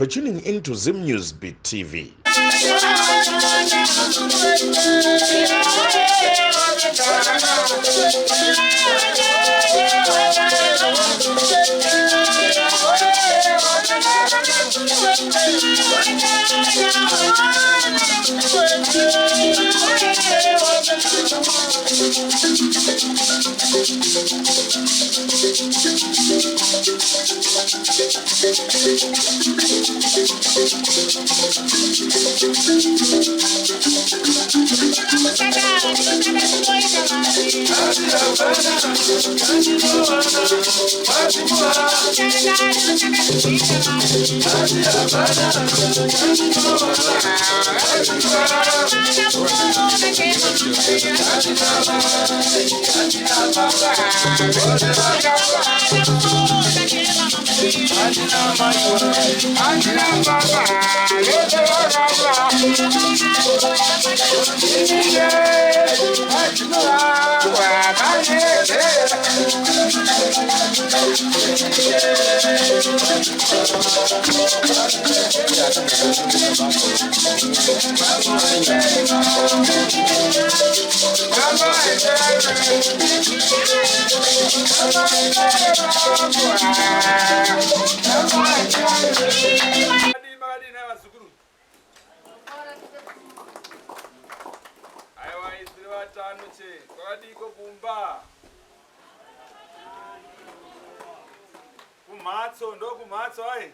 for tuning into Zim News Beat TV. Kumatso ndo kumatso ai.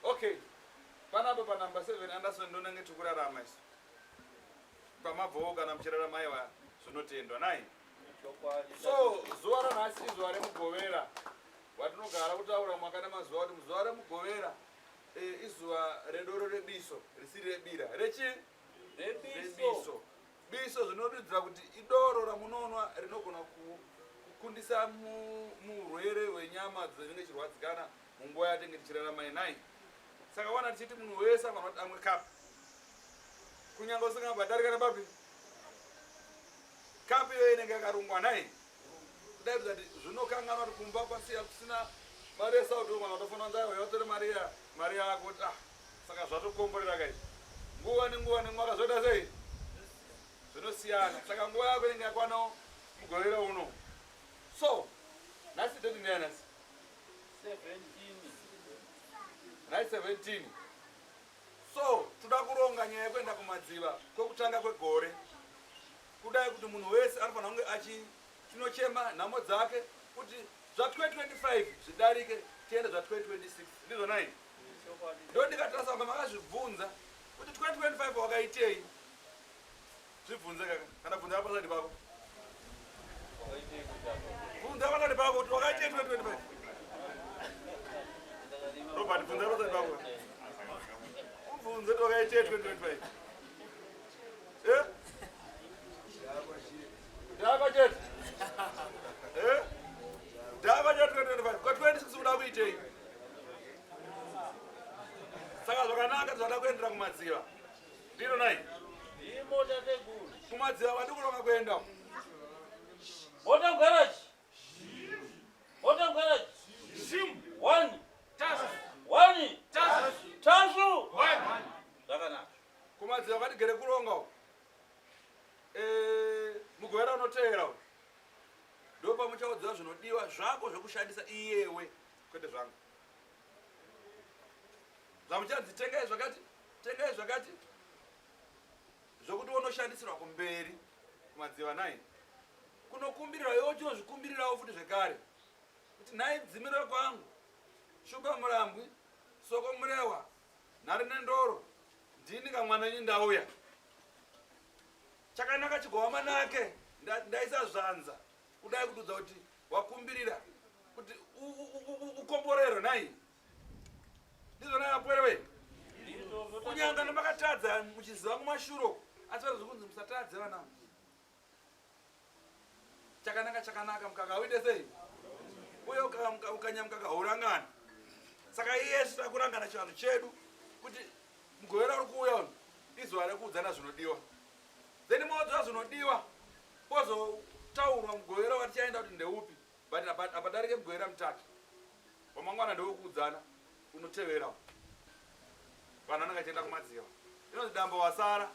Okay. Panapa pa number 7 Anderson ndo nange tukurarama isu. Pamabvoga na mchirara maiwa sunotendwa nai. So zuwa ranhasi zuwa remugovera. Watinogara kutaura mwakana mazuwa kuti muzuwa remugovera izuwa redoro rebiso risiri rebira. Rechi? Rebiso. Biso zvinodudzira kuti idoro ramunonwa rinogona kukundisa murwere wenyama dzinenge chirwadzikana munguva yatenge tichirarama inai. Saka wana tichiti munhu wese afanira kuti amwe kapu. Kunyange usingabhadhari kana bapi. Kapu iyo inenge yakarungwa nai. Kudai kuti zvinokanganwa kuti kumba kwasiya kusina mari yesauti mwana utofanira nzayo yotore mari yako kuti saka zvatokomborera kai. Nguva nenguva nemwaka zvoita sei? Zvinosiyana. Saka nguva yako inenge yakwanawo mugovera uno. So, nhasi date ndiyani nhasi? 17. So, toda kuronga nyaya yekuenda kumadziva kwekutanga kwegore. Kudai kuti munhu wese anofanira kunge chinochema nhamo dzake kuti zva2025 zvidarike tiende zva2026. Ndizvo nai? Ndo ndikatarasa kuti makazvibvunza kuti 2025 wakaitei. Zvibvunze kaka. Kana bvunza apasati pako. Bvunza apasati pako kuti wakaitei 2025. Robert bvunza apasati pako. Ubvunze kuti wakaitei 2025. Ndava chete. Ndava chete 2025. Kwa 26 uda kuitei. Saka zvakanaka zvada kuendera kumadziva. Ndiro nai? Kumadziva vandikuronga kuenda. Bottom garage. Bottom garage. Sim. 1. Tasu. 1. Tasu. Tasu. 1. Zakanaka. Kumadziva vatigere kuronga. Mugovera unoteera. Ndo pamuchaudza zvinodiwa zvako zvekushandisa iyewe kwete zvangu. Zvamuchadzi tengai zvakati. Zvokuti unoshandisirwa kumberi kumadziva nai. Kunokumbirira iwe uchinozvikumbirirawo futi zvekare. Kuti nai dzimirira kwangu. Shuka murambwi, soko murewa, nhari nendoro. Ndini kamwananyi ndauya. Chakanaka chigowama nake. Ndaisa zvanza. Kudai kutudza kuti wakumbirira kuti ukomborero nai. Ndizvo nai apwerewe. Kunyanga nemakatadza muchiziva kumashuro. Asi vazokunzi musatadze vana. Chakanaka mukakawide sei? Uye ukanyamka kahurangana. Saka iyesu takurangana chivanhu chedu kuti mugovera uri kuuya izuva rekuudzana zvinodiwa. Then modzwa zvinodiwa. Pozotaurwa mugovera watichaenda kuti ndeupi. but apadarike mugwera mutatu wamangwana ndewekuudzana unoteverawo vanhu vanenge achienda kumadziva inonzi dambo wasara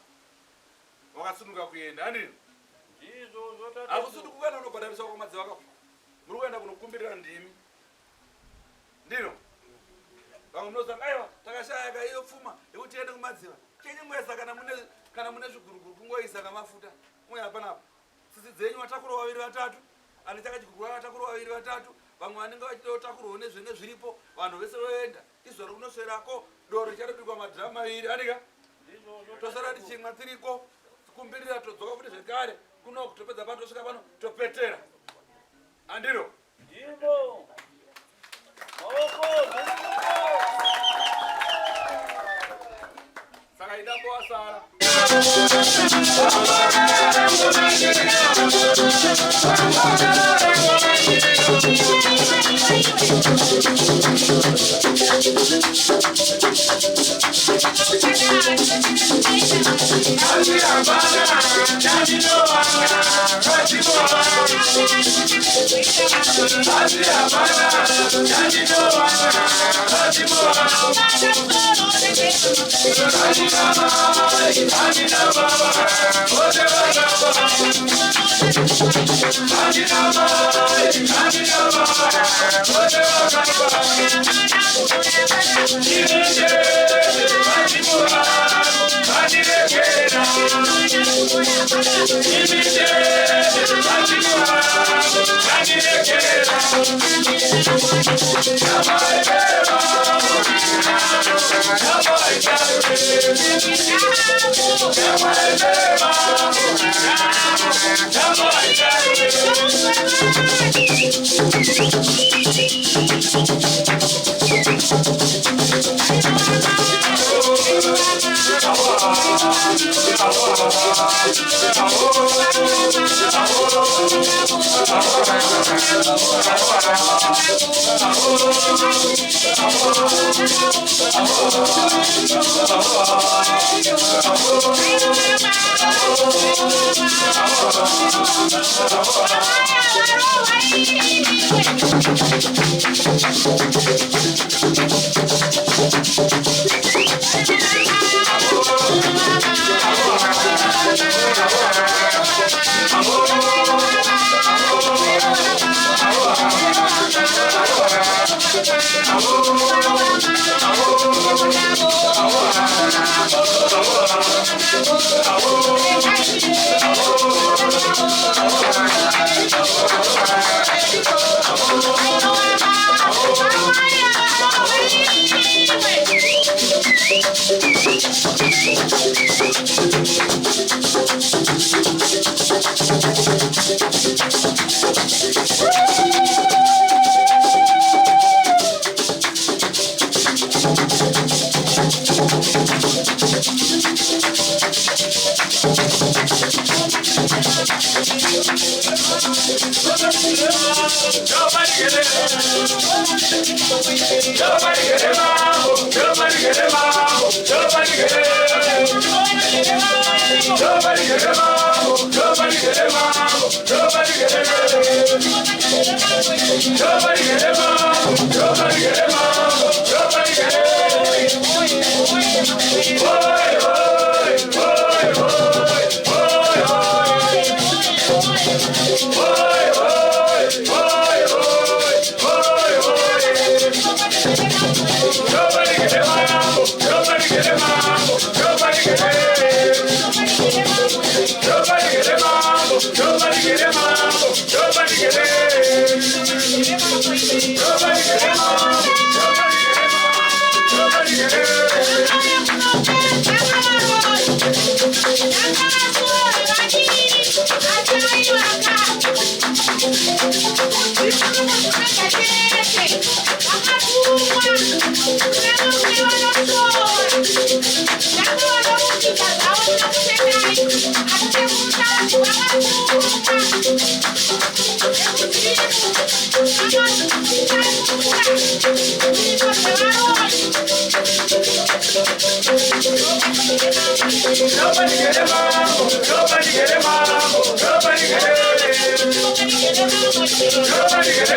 wakasununga kuenda handini akusununguka kuenda unobhadhariswa kumadziva kako muri kuenda kunokumbirira ndimi ndino vamwe munozanga aiwa takashayaka iyo pfuma yekuti tiende kumadziva chenyimwesa kana mune zviguruguru kungoisa kamafuta mwe hapanapo tsitsi dzenyu vatakura vaviri vatatu ani takachigurugura vatakura vaviri vatatu vamwe vanenge vachida kutakurwawo nezvenge zviripo vanhu vese voenda izvaro kunosverako doro richatobikwa madhiramu maviri anika tosara tichimwa tiriko tikumbirira todzoka futi zvekare kuno kutopedza pano tosvika pano topetera andiro ndimo maoko saka idambo wasara Nobody get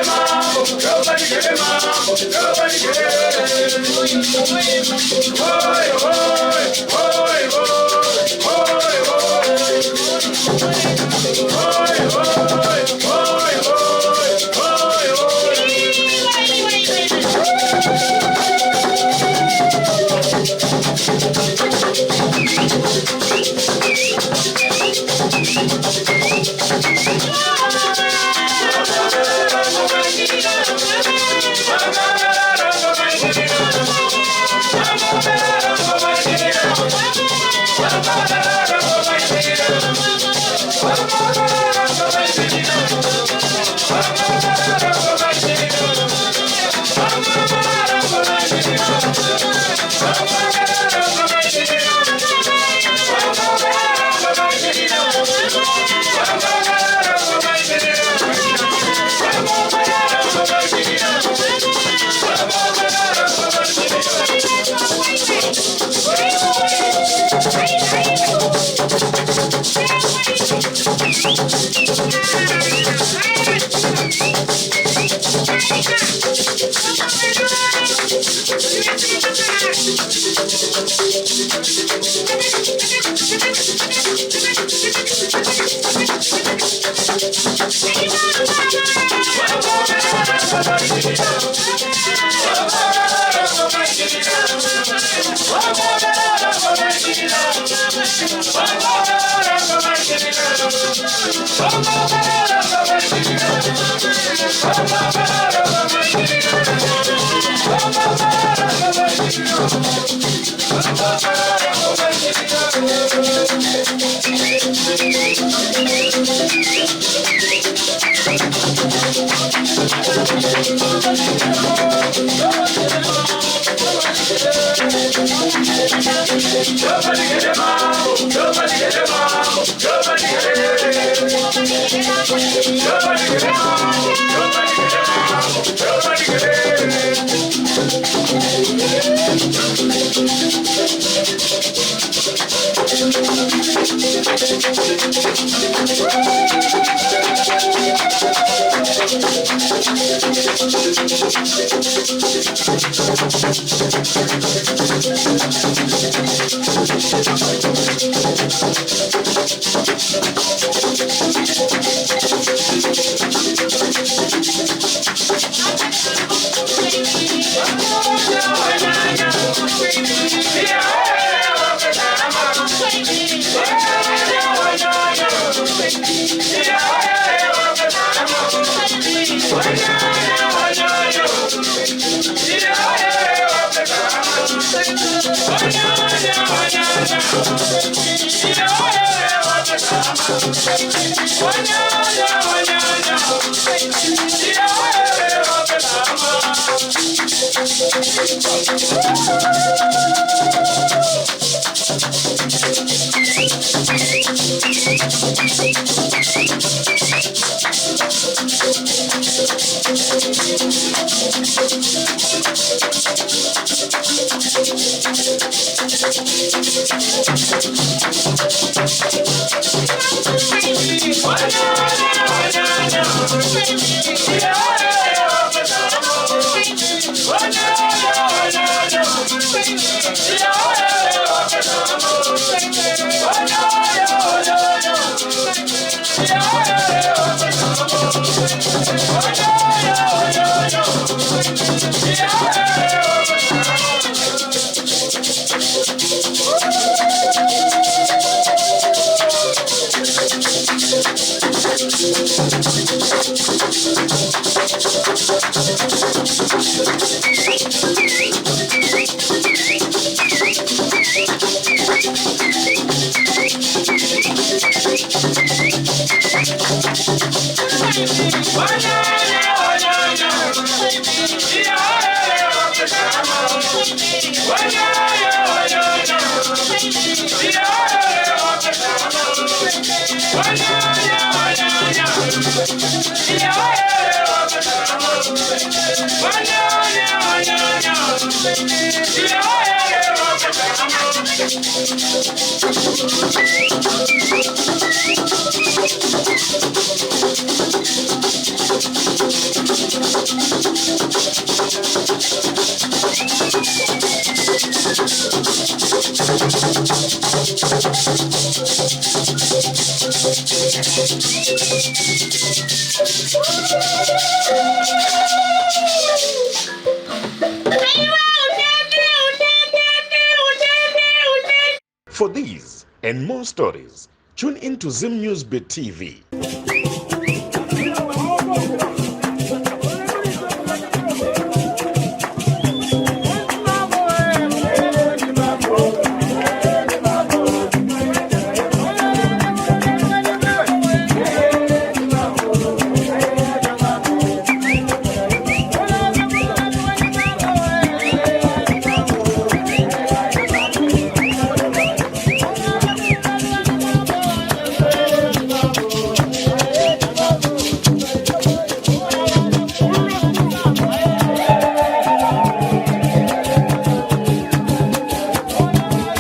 For these and more stories, tune in to Zim News Beat TV